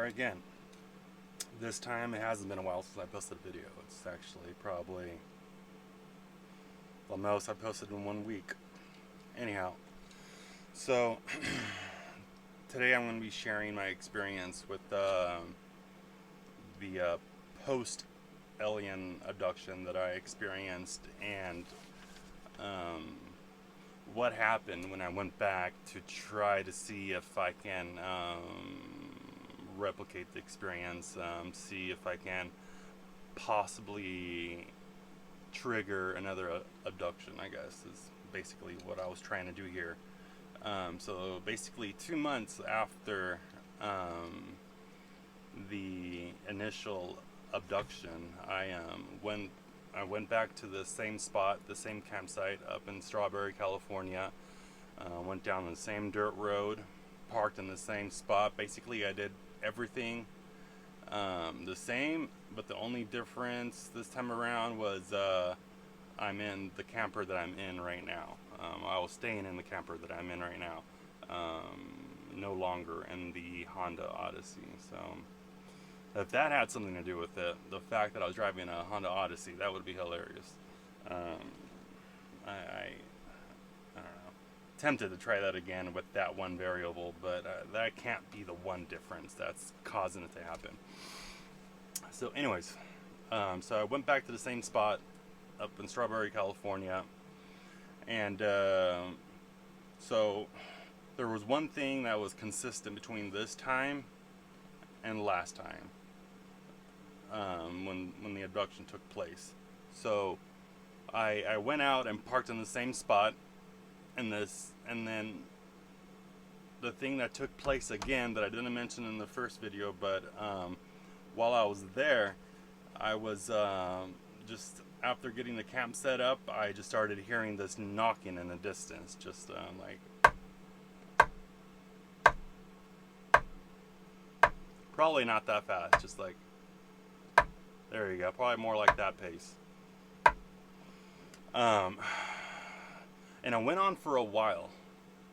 are again. This time it hasn't been a while since I posted a video. It's actually probably the most I posted in 1 week. Anyhow, so today I'm going to be sharing my experience with the post-alien abduction that I experienced, and what happened when I went back to try to see if I can replicate the experience, see if I can possibly trigger another abduction, I guess, is basically what I was trying to do here. So basically 2 months after the initial abduction, I went back to the same spot, the same campsite up in Strawberry, California. Went down the same dirt road, parked in the same spot. Basically, I did everything the same, but the only difference this time around was I'm in the camper that I'm in right now. I was staying in the camper that I'm in right now, no longer in the Honda Odyssey. So if that had something to do with it, the fact that I was driving a Honda Odyssey, that would be hilarious. I don't know. Tempted to try that again with that one variable, but that can't be the one difference that's causing it to happen. So anyways, so I went back to the same spot up in Strawberry, California, and so there was one thing that was consistent between this time and last time, when the abduction took place. So I went out and parked in the same spot, and then the thing that took place again that I didn't mention in the first video, but while I was there, I was just after getting the camp set up, I just started hearing this knocking in the distance, just like probably not that fast, just like, there you go, probably more like that pace. And it went on for a while.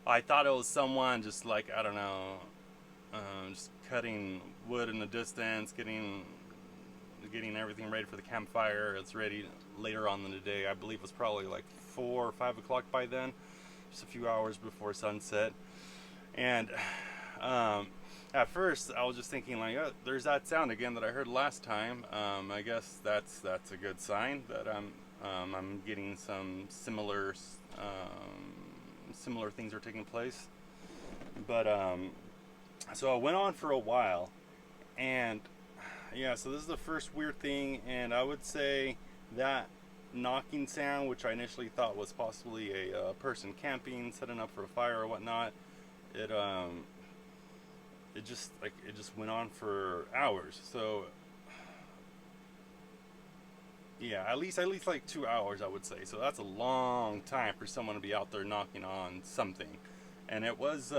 I thought it was someone just like, I don't know, just cutting wood in the distance, getting everything ready for the campfire. It's ready later on in the day. I believe it was probably like 4 or 5 o'clock by then, just a few hours before sunset. And at first I was just thinking like, oh, there's that sound again that I heard last time. I guess that's a good sign that I'm getting some similar things are taking place. But so I went on for a while, and yeah, so this is the first weird thing, and I would say that knocking sound, which I initially thought was possibly a person camping, setting up for a fire or whatnot, it just went on for hours. So yeah, at least like 2 hours, I would say. So that's a long time for someone to be out there knocking on something. And it was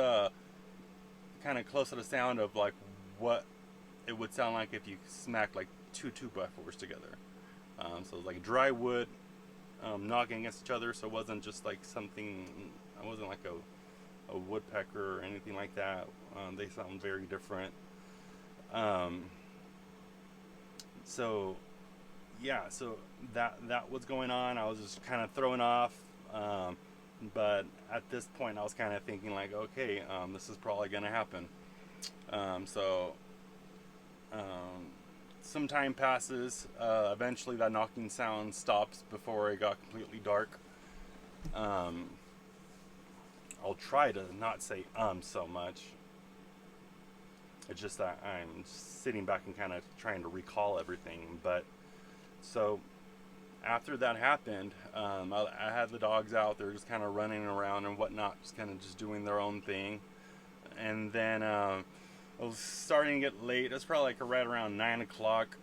kind of close to the sound of like what it would sound like if you smacked like two 2x4s together. So it was like dry wood knocking against each other. So it wasn't just like something, it wasn't like a woodpecker or anything like that. They sound very different. So yeah, so that was going on. I was just kind of thrown off, but at this point I was kind of thinking like, okay, this is probably gonna happen. So some time passes. Eventually that knocking sound stops before it got completely dark. I'll try to not say so much. It's just that I'm sitting back and kind of trying to recall everything. But so after that happened, I had the dogs out there just kind of running around and whatnot, just kind of just doing their own thing. And then it was starting to get late. It was probably like right around 9 o'clock.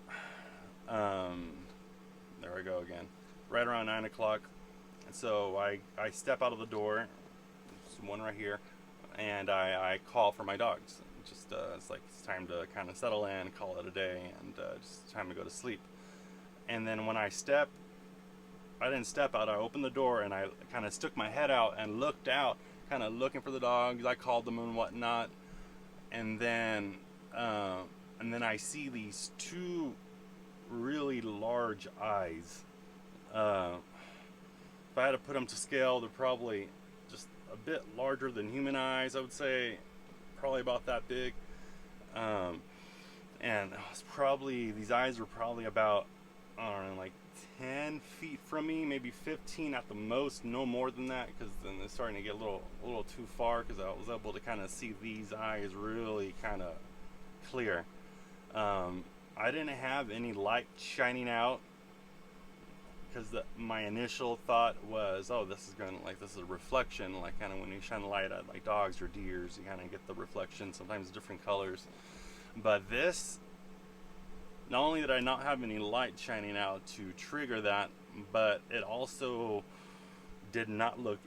There I go again. Right around 9 o'clock. And so I step out of the door, there's one right here, and I call for my dogs. Just it's like it's time to kind of settle in, call it a day, and just time to go to sleep. And then when I didn't step out, I opened the door and I kind of stuck my head out and looked out, kind of looking for the dogs. I called them and whatnot. And then and then I see these two really large eyes. If I had to put them to scale, they're probably just a bit larger than human eyes. I would say probably about that big. Um, and it was probably, these eyes were probably about, I don't know, like 10 feet from me, maybe 15 at the most, no more than that, because then it's starting to get a little too far, because I was able to kind of see these eyes really kind of clear. I didn't have any light shining out, because my initial thought was, oh, this is a reflection, like kind of when you shine the light at like dogs or deers, you kind of get the reflection, sometimes different colors. But this, not only did I not have any light shining out to trigger that, but it also did not look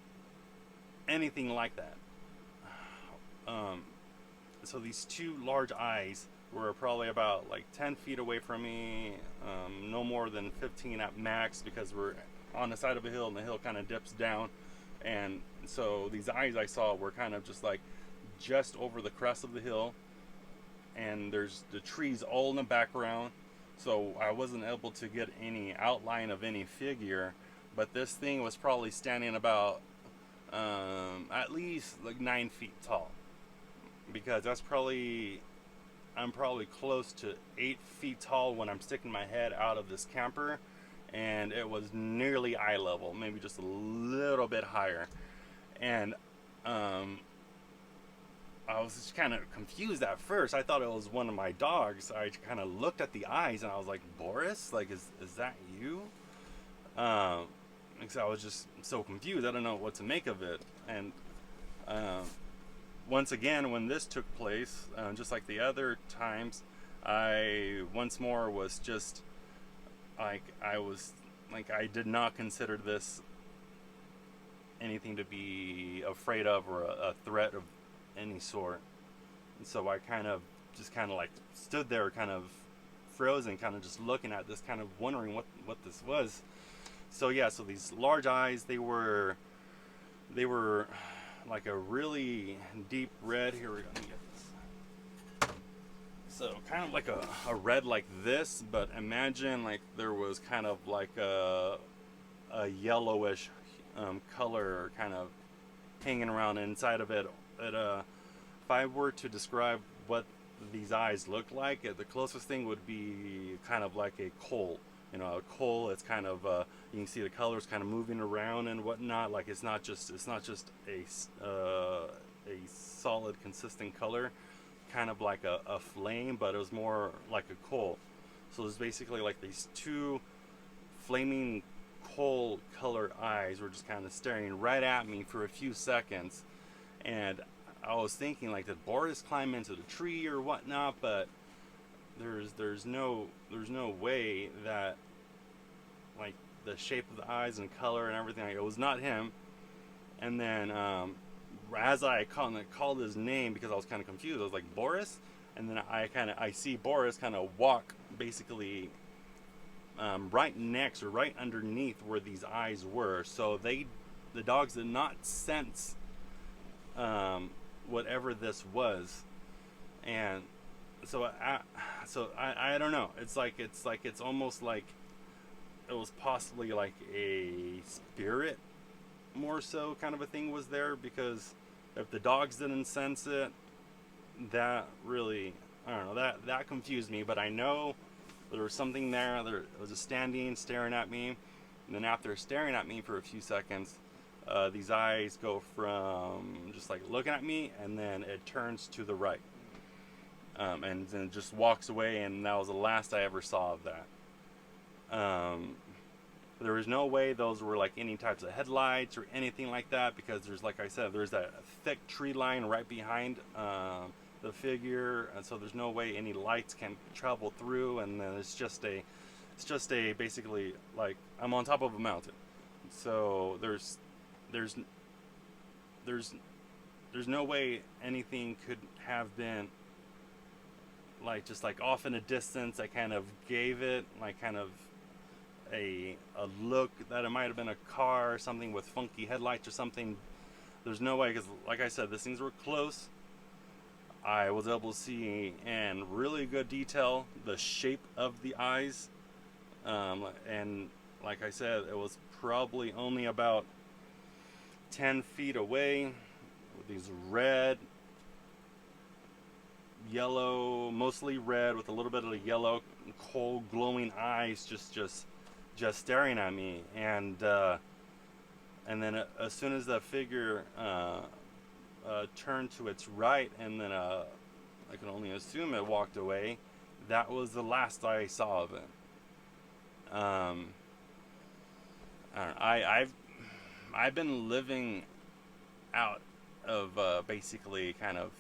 anything like that. So these two large eyes were probably about like 10 feet away from me, no more than 15 at max, because we're on the side of a hill and the hill kind of dips down. And so these eyes I saw were kind of just like just over the crest of the hill, and there's the trees all in the background, so I wasn't able to get any outline of any figure. But this thing was probably standing about at least like 9 feet tall, because I'm probably close to 8 feet tall when I'm sticking my head out of this camper, and it was nearly eye level, maybe just a little bit higher. And I was just kind of confused at first. I thought it was one of my dogs. I kind of looked at the eyes and I was like, Boris, like, is that you? Because I was just so confused. I don't know what to make of it. And once again, when this took place, just like the other times, I once more was just like, I did not consider this anything to be afraid of, or a threat of any sort. And so I kind of like stood there kind of frozen, kind of just looking at this, kind of wondering what this was. So yeah, so these large eyes, they were like a really deep red. Here we go, let me get this. So kind of like a red like this, but imagine like there was kind of like a yellowish color kind of hanging around inside of it. If I were to describe what these eyes look like, the closest thing would be kind of like a coal. You know, a coal. It's kind of you can see the colors kind of moving around and whatnot. Like it's not just a solid, consistent color, kind of like a flame, but it was more like a coal. So there's basically like these two flaming coal colored eyes were just kind of staring right at me for a few seconds. And I was thinking, like, did Boris climb into the tree or whatnot? But there's no way that, like, the shape of the eyes and color and everything, like, it was not him. And then as I called his name, because I was kind of confused, I was like, Boris. And then I see Boris kind of walk basically right next or right underneath where these eyes were. So the dogs did not sense whatever this was. And so I don't know. It's almost like it was possibly like a spirit, more so, kind of a thing was there, because if the dogs didn't sense it, that really, I don't know, that confused me. But I know there was something there. There was just standing, staring at me, and then after staring at me for a few seconds, these eyes go from just like looking at me, and then it turns to the right, and then it just walks away. And that was the last I ever saw of that. There was no way those were like any types of headlights or anything like that, because there's, like I said, there's that thick tree line right behind the figure, and so there's no way any lights can travel through. And then it's just a basically, like, I'm on top of a mountain, so there's no way anything could have been like just like off in a distance. I kind of gave it like kind of a look that it might have been a car or something with funky headlights or something. There's no way, because like I said, these things were close. I was able to see in really good detail the shape of the eyes, and like I said, it was probably only about 10 feet away with these red, yellow, mostly red with a little bit of the yellow, cold, glowing eyes, just staring at me. And then as soon as the figure turned to its right, and then I can only assume it walked away, that was the last I saw of it. I don't know, I've been living out of basically kind of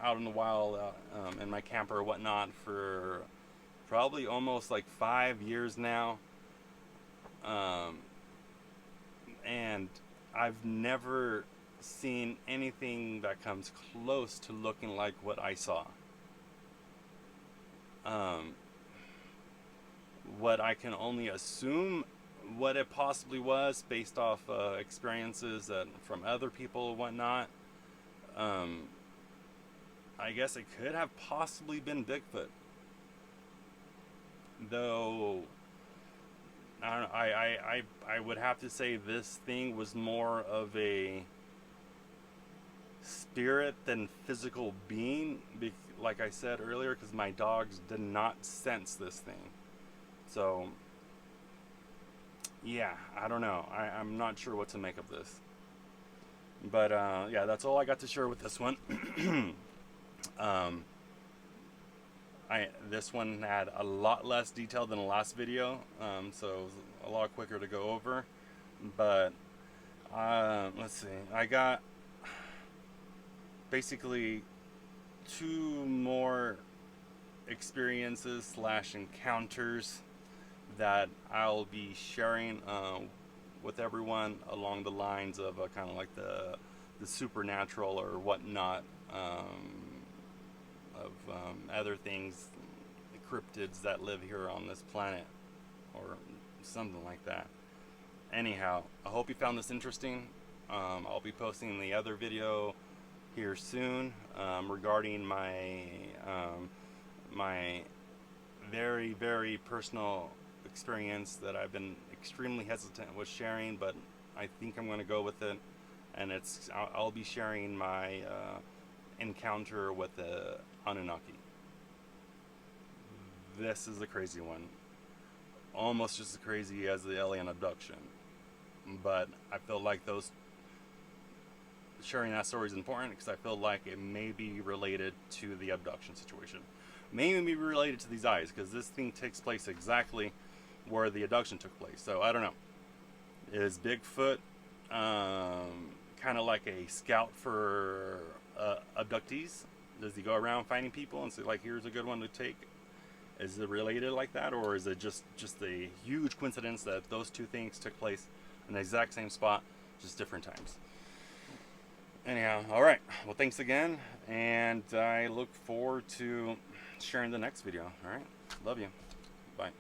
out in the wild, in my camper or whatnot for probably almost like 5 years now, and I've never seen anything that comes close to looking like what I saw. What I can only assume what it possibly was based off experiences from other people and whatnot. I guess it could have possibly been Bigfoot, though. I don't know. I would have to say this thing was more of a spirit than physical being, like I said earlier, because my dogs did not sense this thing. So yeah, I don't know. I'm not sure what to make of this. But yeah, that's all I got to share with this one. This one had a lot less detail than the last video, so it was a lot quicker to go over. But let's see, I got basically 2 more experiences slash encounters that I'll be sharing with everyone along the lines of kind of like the supernatural or whatnot, of other things, cryptids that live here on this planet or something like that. Anyhow, I hope you found this interesting. I'll be posting the other video here soon regarding my my very, very personal experience that I've been extremely hesitant with sharing, but I think I'm going to go with it. And I'll be sharing my encounter with the Anunnaki. This is a crazy one, almost just as crazy as the alien abduction. But I feel like sharing that story is important because I feel like it may be related to the abduction situation. Maybe be related to these eyes, because this thing takes place exactly where the abduction took place. So I don't know. Is Bigfoot kind of like a scout for abductees? Does he go around finding people and say, like, here's a good one to take? Is it related like that, or is it just a huge coincidence that those 2 things took place in the exact same spot, just different times? Anyhow, all right. Well, thanks again, and I look forward to sharing the next video. All right. Love you. Bye.